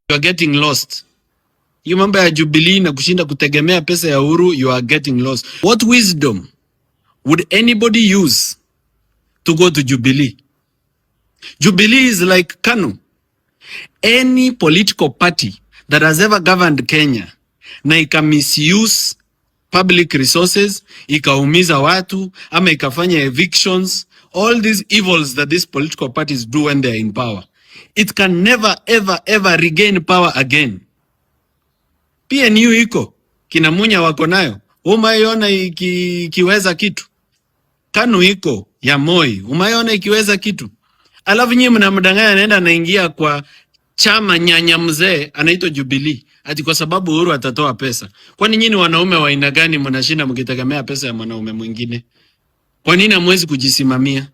You are getting lost. You mambo ya Jubilee na kushinda kutegemea pesa ya Uhuru, you are getting lost. What wisdom would anybody use to go to Jubilee? Jubilee is like KANU. Any political party that has ever governed Kenya na ika misuse public resources, ikaumiza watu, ama ikafanya evictions, all these evils that these political parties do when they are in power, it can never ever regain power again. PNU iko kina Munya wako nayo, umayona ikiweza kitu. KANU iko ya Moi, umayona ikiweza kitu. Alafu nyinyi mnamdanganya anaenda anaingia kwa chama nyanya mzee anaitwa Jubilee ati kwa sababu Uhuru atatoa pesa. Kwani nyinyi wanaume wa aina gani mnashinda mkitegemea pesa ya mwanaume mwingine? Kwa nini hamwezi kujisimamia?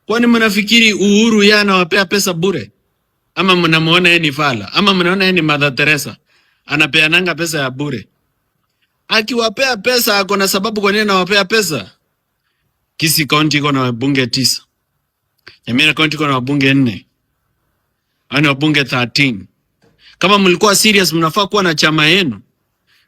Kwani mnafikiri Uhuru yeye anawapea pesa bure? Ama mnamuona yeye ni fala? Ama mnaona yeye ni Mother Teresa? Anapeananga pesa ya bure. Akiwapea pesa ako na sababu kwa nini anawapea pesa. Kisii County iko na wabunge 9. Nyamira County iko na wabunge 4. Ana wabunge 13. Kama mlikuwa serious mnafaa kuwa na chama yenu.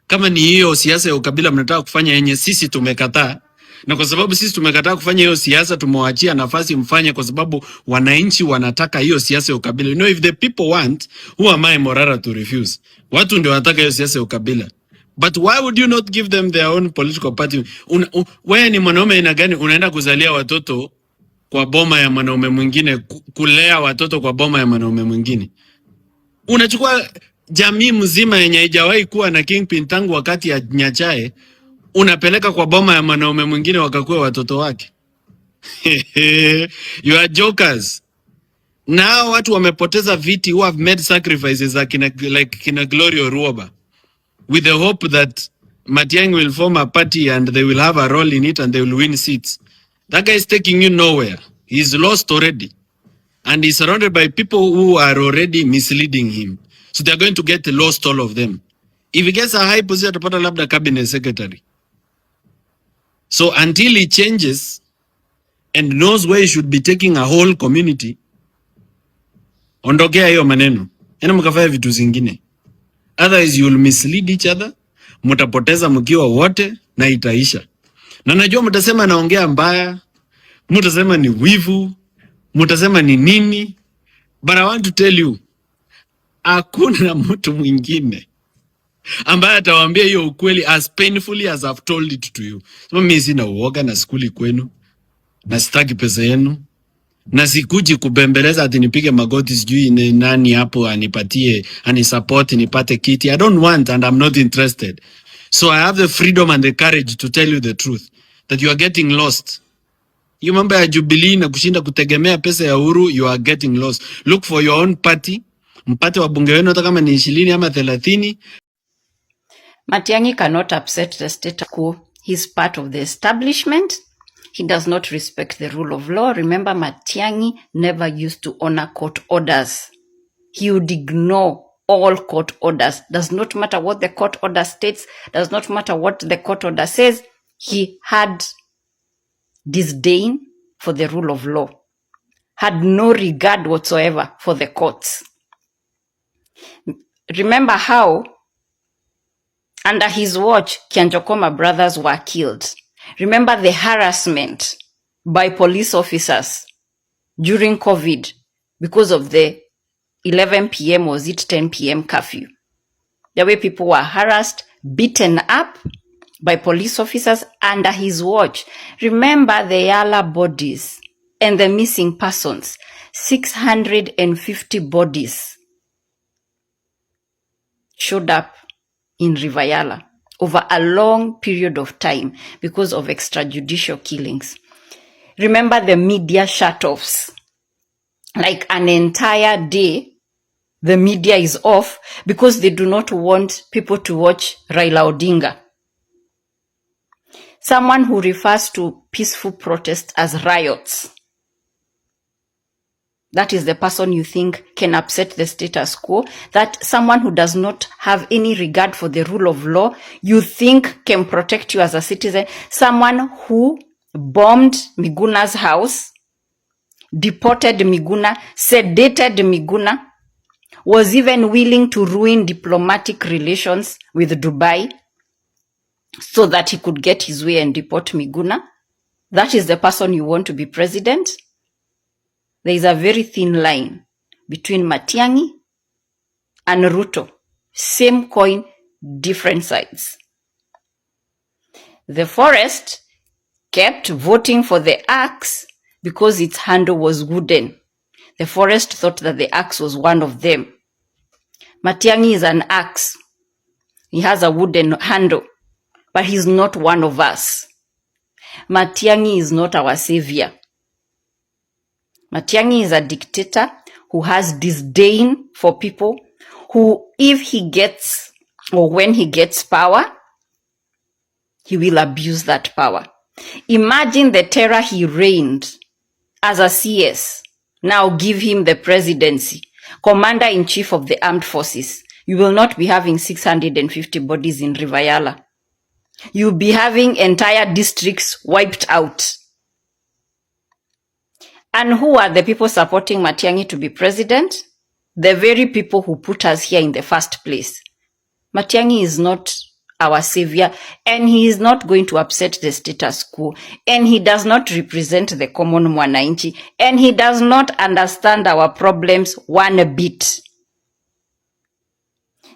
Kama ni hiyo siasa ya ukabila mnataka kufanya yenye sisi tumekataa. Na kwa sababu sisi tumekataa kufanya hiyo siasa, tumewaachia nafasi mfanye kwa sababu wananchi wanataka hiyo siasa ya ukabila. You know, if the people want, who am I Morara to refuse? Watu ndio wanataka hiyo siasa ya ukabila. But why would you not give them their own political party? Wewe ni mwanaume aina gani unaenda kuzalia watoto kwa boma ya mwanaume mwingine, kulea watoto kwa boma ya mwanaume mwingine? Unachukua jamii mzima yenye haijawahi kuwa na kingpin tangu wakati ya Nyachae, unapeleka kwa boma ya mwanaume mwingine wakakuwa watoto wake. You are jokers. Now watu wamepoteza viti, who have made sacrifices like kina Glory Oruoba, with the hope that Matiangi will form a party and they will have a role in it and they will win seats. That guy is taking you nowhere. He's lost already. And he's surrounded by people who are already misleading him. So they're going to get lost, all of them. If he gets a high position, atapata labda cabinet secretary. So until he changes and knows where he should be taking a whole community, ondokea hiyo maneno. Ena mkafanya vitu zingine. Otherwise you will mislead each other, mutapoteza mkiwa wote na itaisha. Na najua mtasema naongea mbaya, mtasema ni wivu, mtasema ni nini, but I want to tell you, hakuna mtu mwingine ambaye atawaambia hiyo ukweli as painfully as I've told it to you. So mimi sina uoga na skuli kwenu, na sitaki pesa yenu, na sikuji kubembeleza ati nipige magoti sijui ni nani hapo anipatie, anisupport nipate kiti. I don't want and I'm not interested. So I have the freedom and the courage to tell you the truth that you are getting lost. You mambo ya Jubilee na kushinda kutegemea pesa ya Uhuru, you are getting lost. Look for your own party. Mpate wabunge wenu hata kama ni 20 ama 30. Matiangi cannot upset the state quo. He's part of the establishment. He does not respect the rule of law. Remember, Matiangi never used to honor court orders. He would ignore all court orders. Does not matter what the court order states. Does not matter what the court order says. He had disdain for the rule of law. Had no regard whatsoever for the courts. Remember how under his watch, Kianjokoma brothers were killed. Remember the harassment by police officers during COVID because of the 11 p.m. was it 10 p.m. curfew. The way people were harassed, beaten up by police officers under his watch. Remember the Yala bodies and the missing persons. 650 bodies showed up in River Yala over a long period of time because of extrajudicial killings. Remember the media shutoffs. Like an entire day, the media is off because they do not want people to watch Raila Odinga. Someone who refers to peaceful protests as riots. That is the person you think can upset the status quo. That someone who does not have any regard for the rule of law, you think can protect you as a citizen. Someone who bombed Miguna's house, deported Miguna, sedated Miguna, was even willing to ruin diplomatic relations with Dubai so that he could get his way and deport Miguna. That is the person you want to be president? There is a very thin line between Matiangi and Ruto. Same coin, different sides. The forest kept voting for the axe because its handle was wooden. The forest thought that the axe was one of them. Matiangi is an axe. He has a wooden handle, but he's not one of us. Matiangi is not our savior. Matiangi is a dictator who has disdain for people who, if he gets or when he gets power, he will abuse that power. Imagine the terror he reigned as a CS. Now give him the presidency, commander-in-chief of the armed forces. You will not be having 650 bodies in Rivayala. You'll be having entire districts wiped out. And who are the people supporting Matiangi to be president? The very people who put us here in the first place. Matiangi is not our savior, and he is not going to upset the status quo, and he does not represent the common mwananchi, and he does not understand our problems one bit.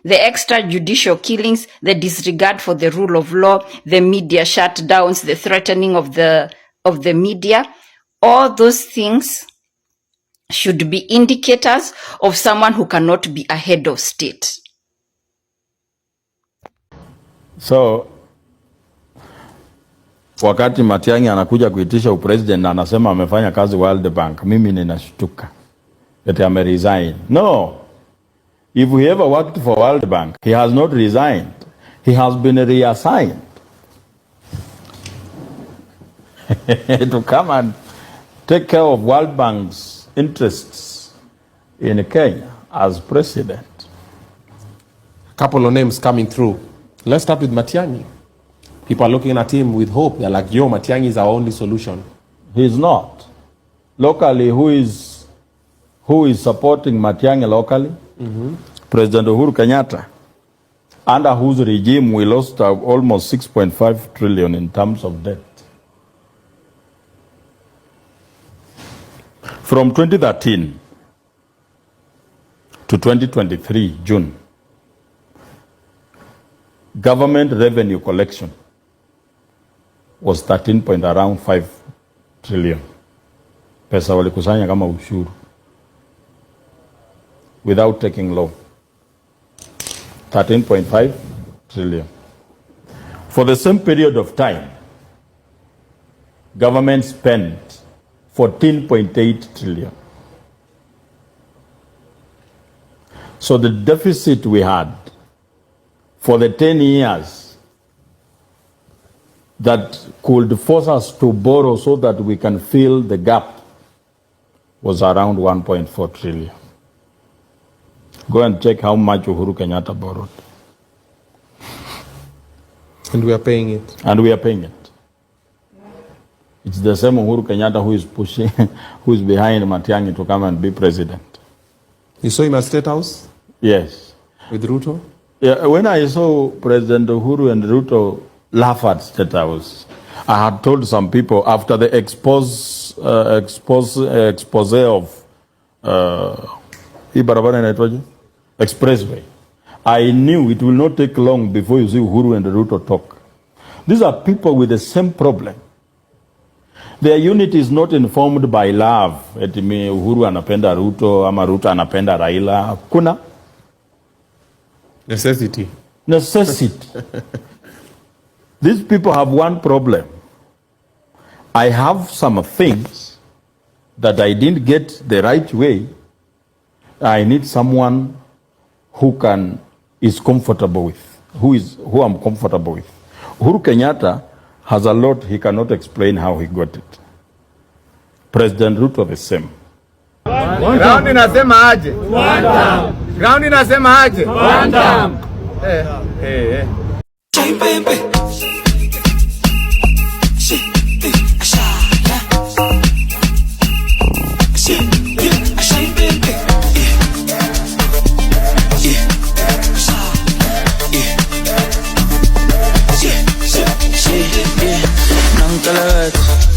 The extrajudicial killings, the disregard for the rule of law, the media shutdowns, the threatening of the media, all those things should be indicators of someone who cannot be a head of state. So wakati Matiangi anakuja kuitisha upresident na anasema amefanya kazi World Bank, mimi ninashtuka eti ameresign. No. If he ever worked for World Bank, he has not resigned. He has been reassigned to come and take care of World Bank's interests in Kenya as president. A couple of names coming through. Let's start with Matiangi. People are looking at him with hope. They're like, yo, Matiangi is our only solution. He's not. Locally, who is supporting Matiangi locally? President Uhuru Kenyatta, under whose regime we lost almost 6.5 trillion in terms of debt. From 2013 to 2023, June, government revenue collection was 13.5 trillion. Pesa walikusanya kama ushuru without taking loan. 13.5 trillion. For the same period of time, government spent 14.8 trillion. So the deficit we had for the 10 years that could force us to borrow so that we can fill the gap was around 1.4 trillion. Go and check how much Uhuru Kenyatta borrowed. And we are paying it. And we are paying it. It's the same Uhuru Kenyatta who is pushing, who is behind Matiangi to come and be president. You saw him at State House? Yes. With Ruto? Yeah, when I saw President Uhuru and Ruto laugh at State House, I had told some people after the expose of Expressway, I knew it will not take long before you see Uhuru and Ruto talk. These are people with the same problem. Their unity is not informed by love. Eti me Uhuru anapenda Ruto, ama Ruto anapenda Raila. Kuna necessity. These people have one problem. I have some things that I didn't get the right way. I need someone who is comfortable with, who I'm comfortable with. Uhuru Kenyatta has a lot he cannot explain how he got it. President Ruto the same. Ground inasema aje? One time. Ground inasema aje? One time. Kalawati.